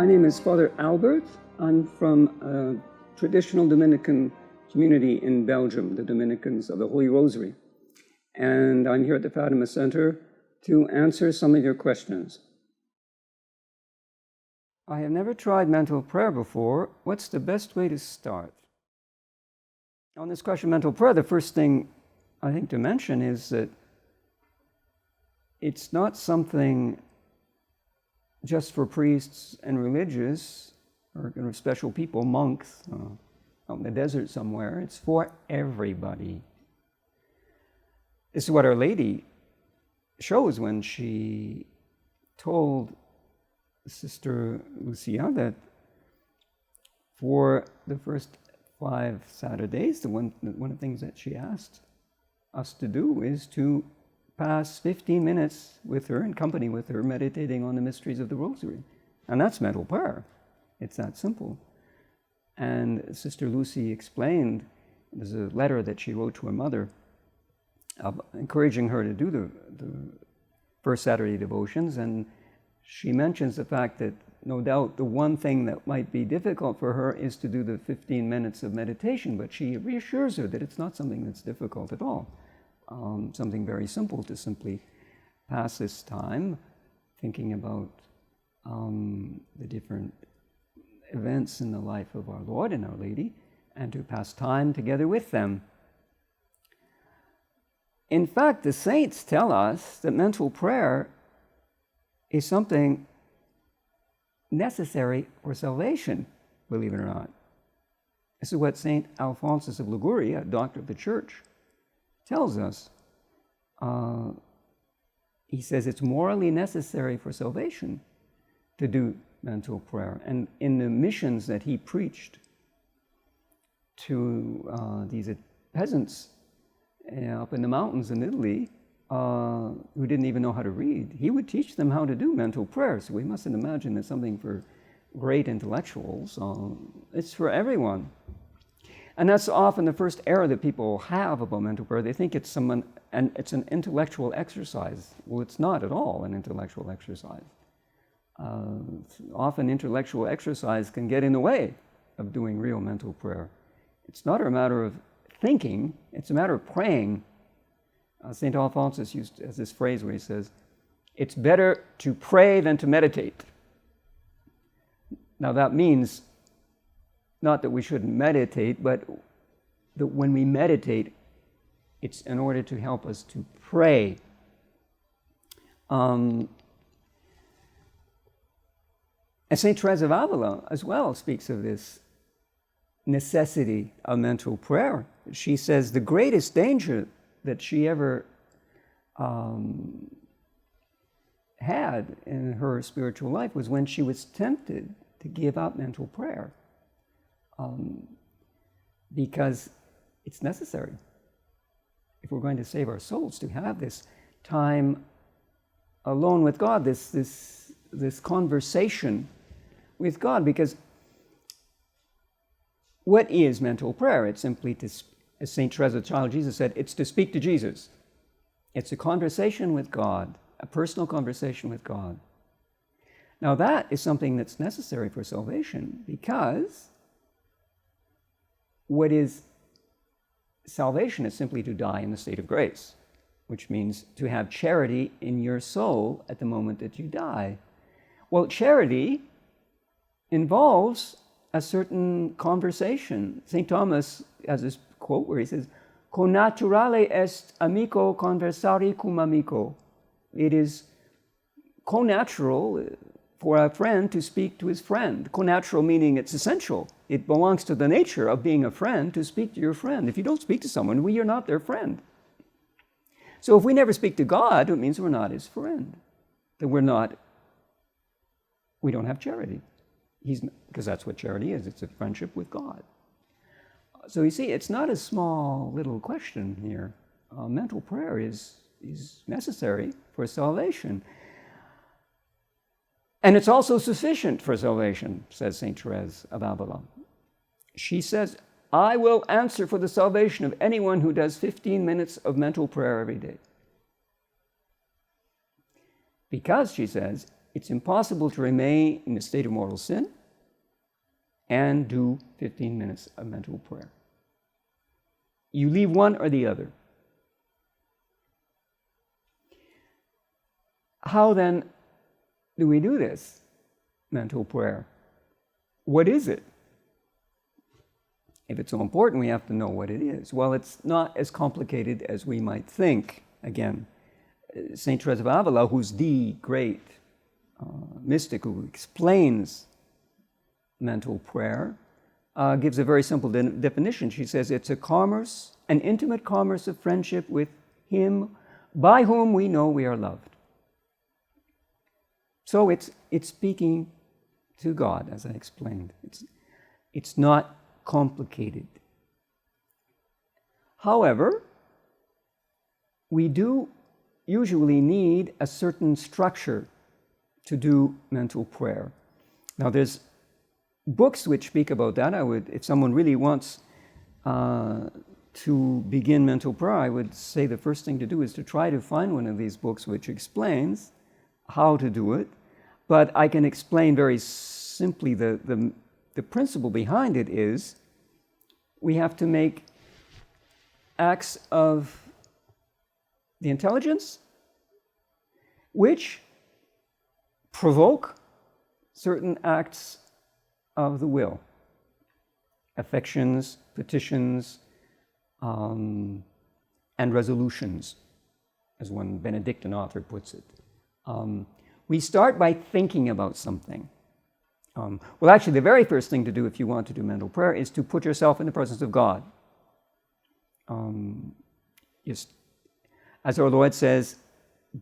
My name is Father Albert. I'm from a traditional Dominican community in Belgium, the Dominicans of the Holy Rosary. And I'm here at the Fatima Center to answer some of your questions. I have never tried mental prayer before. What's the best way to start? On this question of mental prayer, the first thing I think to mention is that it's not something just for priests and religious or special people, monks, out in the desert somewhere. It's for everybody. This is what Our Lady shows when she told Sister Lucia that for the first 5 Saturdays, one of the things that she asked us to do is to pass 15 minutes with her, in company with her, meditating on the mysteries of the Rosary. And that's mental prayer. It's that simple. And Sister Lucy explained, there's a letter that she wrote to her mother, encouraging her to do the first Saturday devotions, and she mentions the fact that no doubt the one thing that might be difficult for her is to do the 15 minutes of meditation, but she reassures her that it's not something that's difficult at all. Something very simple to simply pass this time thinking about the different events in the life of our Lord and Our Lady, and to pass time together with them. In fact, the saints tell us that mental prayer is something necessary for salvation, believe it or not. This is what St. Alphonsus of Liguria, a doctor of the Church, tells us. He says it's morally necessary for salvation to do mental prayer. And in the missions that he preached to these peasants up in the mountains in Italy, who didn't even know how to read, he would teach them how to do mental prayer. So we mustn't imagine it's something for great intellectuals. It's for everyone. And that's often the first error that people have about mental prayer. They think it's an intellectual exercise. Well, it's not at all an intellectual exercise. Often intellectual exercise can get in the way of doing real mental prayer. It's not a matter of thinking, it's a matter of praying. St. Alphonsus has this phrase where he says, it's better to pray than to meditate. Now that means not that we shouldn't meditate, but that when we meditate, it's in order to help us to pray. And St. Teresa of Avila as well speaks of this necessity of mental prayer. She says the greatest danger that she ever had in her spiritual life was when she was tempted to give up mental prayer. Because it's necessary, if we're going to save our souls, to have this time alone with God, this conversation with God. Because what is mental prayer? It's simply to, as St. Teresa, the Child of Jesus, said, it's to speak to Jesus. It's a conversation with God, a personal conversation with God. Now that is something that's necessary for salvation, because what is salvation is simply to die in the state of grace, which means to have charity in your soul at the moment that you die. Well, charity involves a certain conversation. St. Thomas has this quote where he says, "Connaturale est amico conversari cum amico." It is connatural for a friend to speak to his friend. Connatural meaning it's essential. It belongs to the nature of being a friend to speak to your friend. If you don't speak to someone, well, you're not their friend. So if we never speak to God, it means we're not his friend. That we don't have charity. Because that's what charity is. It's a friendship with God. So you see, it's not a small little question here. Mental prayer is necessary for salvation. And it's also sufficient for salvation, says St. Teresa of Avila. She says, I will answer for the salvation of anyone who does 15 minutes of mental prayer every day. Because, she says, it's impossible to remain in a state of mortal sin and do 15 minutes of mental prayer. You leave one or the other. How then do we do this mental prayer? What is it? If it's so important, we have to know what it is. Well, it's not as complicated as we might think. Again, Saint Teresa of Avila, who's the great mystic who explains mental prayer, gives a very simple definition. She says it's a commerce, an intimate commerce of friendship with Him by whom we know we are loved. So it's speaking to God, as I explained. It's not complicated. However, we do usually need a certain structure to do mental prayer. Now, there's books which speak about that. If someone really wants to begin mental prayer, I would say the first thing to do is to try to find one of these books which explains how to do it. But I can explain very simply the principle behind it is we have to make acts of the intelligence which provoke certain acts of the will, affections, petitions, and resolutions, as one Benedictine author puts it. We start by thinking about something. Well, actually, the very first thing to do if you want to do mental prayer is to put yourself in the presence of God. As our Lord says,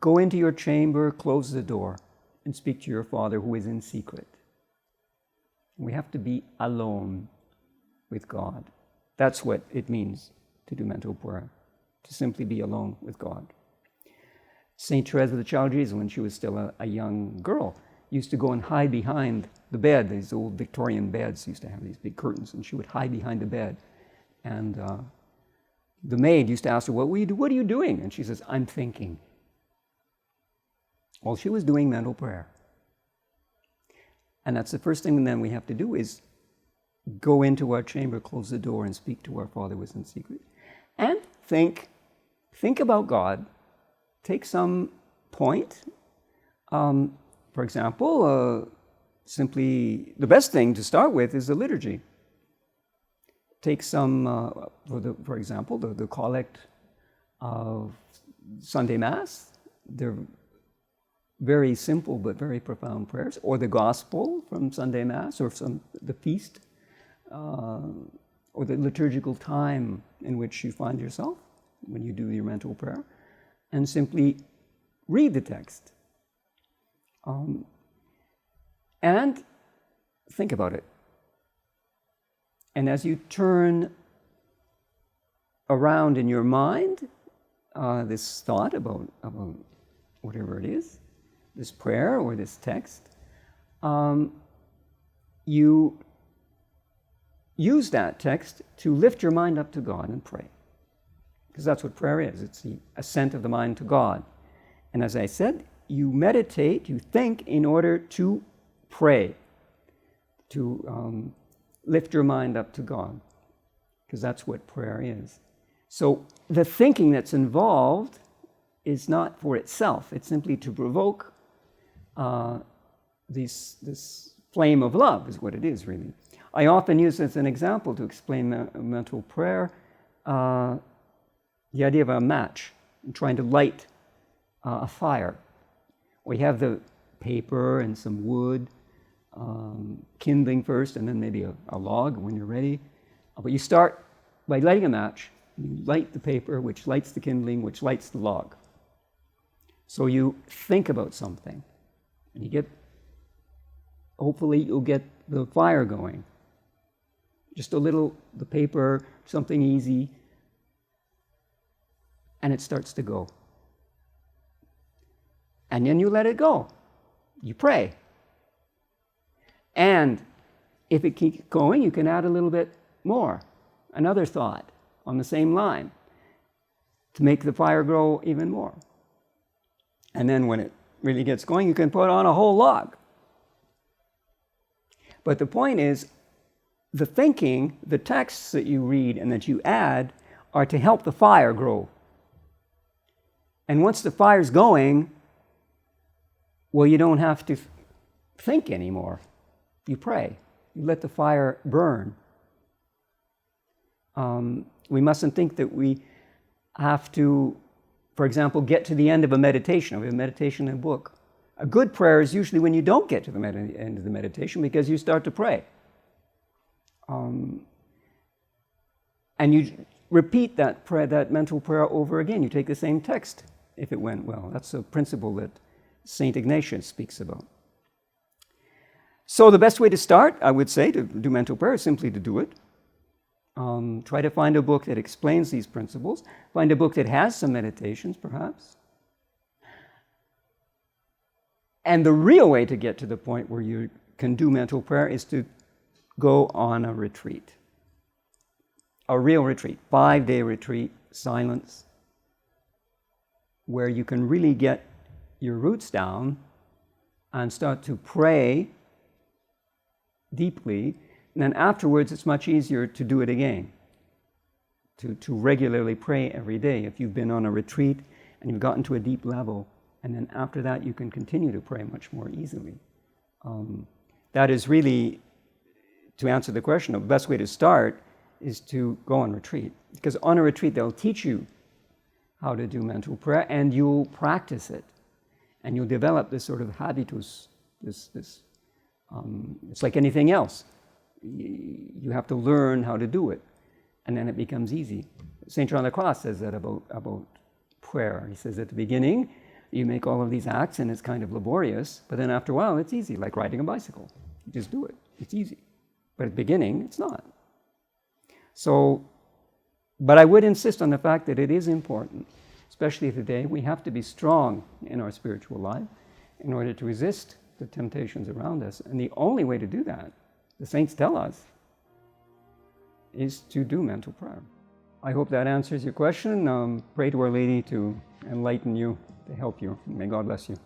go into your chamber, close the door, and speak to your Father who is in secret. We have to be alone with God. That's what it means to do mental prayer, to simply be alone with God. Saint Teresa of the Child Jesus, when she was still a young girl, used to go and hide behind the bed. These old Victorian beds used to have these big curtains, and she would hide behind the bed. And the maid used to ask her, what are you doing? And she says, I'm thinking. Well, she was doing mental prayer. And that's the first thing then we have to do is go into our chamber, close the door, and speak to our Father who is in secret. And think about God. Take some point. For example, simply the best thing to start with is the liturgy. Take some, for example, the collect of Sunday Mass. They're very simple but very profound prayers, or the Gospel from Sunday Mass, or the feast, or the liturgical time in which you find yourself when you do your mental prayer, and simply read the text. And think about it. And as you turn around in your mind this thought about whatever it is, this prayer or this text, you use that text to lift your mind up to God and pray. Because that's what prayer is. It's the ascent of the mind to God. And as I said, you meditate, you think in order to pray, to lift your mind up to God, because that's what prayer is. So the thinking that's involved is not for itself. It's simply to provoke this flame of love is what it is, really. I often use as an example to explain mental prayer the idea of a match, trying to light a fire. We have the paper and some wood, kindling first, and then maybe a log when you're ready. But you start by lighting a match. You light the paper, which lights the kindling, which lights the log. So you think about something, and hopefully you'll get the fire going. Just a little, the paper, something easy, and it starts to go. And then you let it go. You pray. And if it keeps going, you can add a little bit more, another thought on the same line to make the fire grow even more. And then when it really gets going, you can put on a whole log. But the point is, the thinking, the texts that you read and that you add are to help the fire grow. And once the fire's going, well, you don't have to think anymore. You pray. You let the fire burn. We mustn't think that we have to, for example, get to the end of a meditation, in a book. A good prayer is usually when you don't get to the end of the meditation because you start to pray. And you repeat that prayer, that mental prayer over again. You take the same text if it went well. That's a principle that St. Ignatius speaks about. So the best way to start, I would say, to do mental prayer is simply to do it. Try to find a book that explains these principles. Find a book that has some meditations, perhaps. And the real way to get to the point where you can do mental prayer is to go on a retreat. A real retreat, 5-day retreat, silence, where you can really get your roots down and start to pray deeply. And then afterwards, it's much easier to do it again, to regularly pray every day. If you've been on a retreat and you've gotten to a deep level, and then after that, you can continue to pray much more easily. That is really, to answer the question, the best way to start is to go on retreat. Because on a retreat, they'll teach you how to do mental prayer, and you'll practice it. And you'll develop this sort of habitus, it's like anything else. You have to learn how to do it, and then it becomes easy. St. John of the Cross says that about prayer. He says at the beginning, you make all of these acts, and it's kind of laborious, but then after a while, it's easy, like riding a bicycle. You just do it. It's easy. But at the beginning, it's not. So, but I would insist on the fact that it is important, especially today. We have to be strong in our spiritual life in order to resist the temptations around us. And the only way to do that, the saints tell us, is to do mental prayer. I hope that answers your question. Pray to Our Lady to enlighten you, to help you. May God bless you.